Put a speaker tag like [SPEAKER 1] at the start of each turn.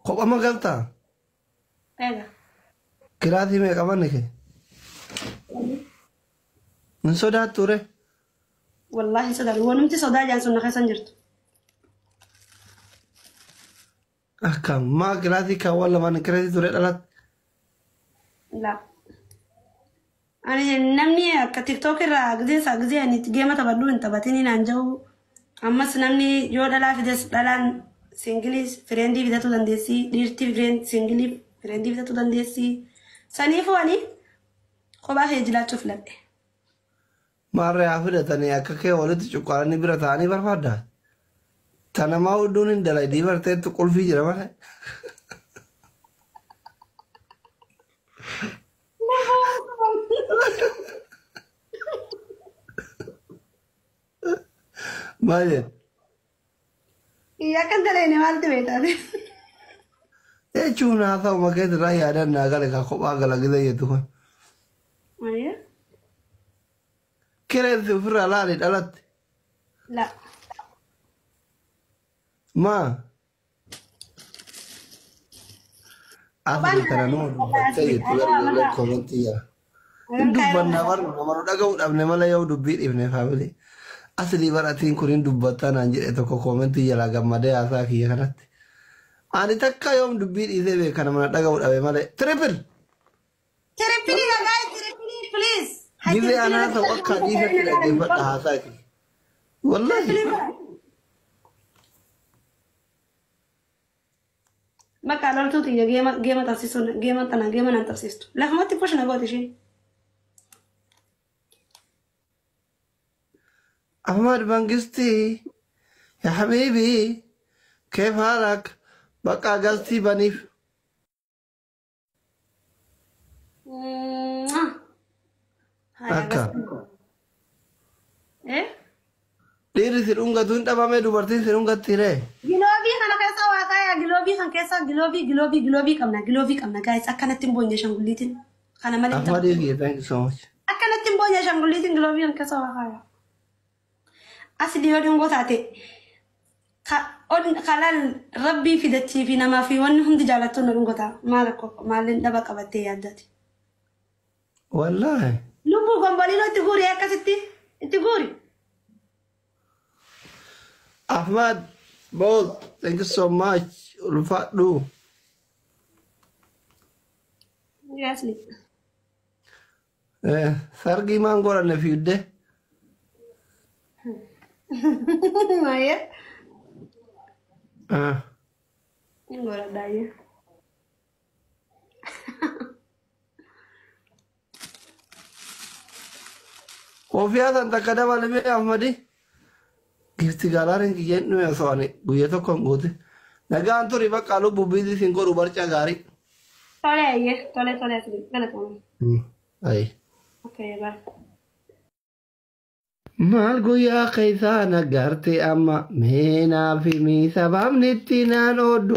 [SPEAKER 1] Kopha ma galtaa?
[SPEAKER 2] Eega.
[SPEAKER 1] Kiraatii meeqa manni kee? Hin sodaattu ree?
[SPEAKER 2] Wallahi sodaadhu. Wanumti sodaa jaan sun na keessan jirtu.
[SPEAKER 1] Akkam maa kiraatii kaawwan lamaan kiraatii ture dhalatte?
[SPEAKER 2] La. Ani namni akka TikTok irraa gizee ani itti geema taphadhu hin taphatini naan jahu. Ammas namni yoo dhalaa fides dhalaan singilii firendii bitatu dandeessi. Dhiirti singilii firendii bitatu dandeessi. Saniifuu ani kophaa kee jiraachuu filadhe.
[SPEAKER 1] Maarree haa fidatanii akka kee walitti cuqqaalanii bira ta'anii barbaaddaa? Tanamaa hedduun hin dalaydii barteettu qulfii jira malee. Maal jedhu?
[SPEAKER 2] Iyyaa kan dalayne maaltu beektaate?
[SPEAKER 1] Jechuun haa ta'u makeetti irraa yaadannaa gala kaa kophaa gala gida jettu kun.
[SPEAKER 2] Maayyaa?
[SPEAKER 1] Kireessi ofirraa laali dhalatte?
[SPEAKER 2] La.
[SPEAKER 1] Maa? Asli kana nama dubbattee jettu garuu koomentii jira. Hin dubbannaa barnu nama nu dhaga'uu dhabne malee yoo dubbii dhiifne faamilee. Asli baratiin kun hin dubbattaa naan jedhe tokko koomentii jalaa gammadee haasaa kiyya kanatti. Ani takka yoom dubbii dhiisee beeka nama na dhaga'uu dhabe malee. Triple!
[SPEAKER 2] Triple nagaa triple please.
[SPEAKER 1] Gizee anaa ta'u akka dhiisatti dhaggeeffadha haasaa kiyya. Wallahi.
[SPEAKER 2] Bakka loltuuti geema taasisuun geema naan taasistu. Lafumatti push na gooti isheen.
[SPEAKER 1] أحمد بنجستي يا حبيبي كيف حالك؟ بقى قلتي بنيف أكا
[SPEAKER 2] إيه؟
[SPEAKER 1] ديري سيرونغا تون تبا مي دوبرتين سيرونغا تيري
[SPEAKER 2] Giloobii kana keessa waa kaaya giloobii kan keessa giloobii qabna guys akkanatti hin boonye shangulliitiin kana malee
[SPEAKER 1] أحمد يجي thank you so much
[SPEAKER 2] akkanatti hin boonye shangulliitiin giloobii kan keessa waa kaaya. Asli yoo dhungoo taate kalaan rabbii fidattii fi namaa fi wanni hundi jaalattoon na dhungoo ta'a maaliin dhaba qabattee yaaddati.
[SPEAKER 1] والله
[SPEAKER 2] Lubbuu gombolii itti guuri akkasitti itti guuri.
[SPEAKER 1] أحمد بول thank you so much الفادو
[SPEAKER 2] Asli.
[SPEAKER 1] سرقي ما نقول أنا في يده
[SPEAKER 2] Maya. Ngora daya.
[SPEAKER 1] Kofiyaa san takka dabalamee Ahmadi gifti gaalaariin kiyyeen dhume osoo ani guyyaa tokko hin goote nagaan turi bakka lubbuu biizii siin godhu barcaa gaarii.
[SPEAKER 2] Tole ayye tole asli galatoomne.
[SPEAKER 1] Ayi.
[SPEAKER 2] Okay bye.
[SPEAKER 1] Maal guyyaa keessaa nagaarte amma meenaa fi miisa baafnetti naan ooddu.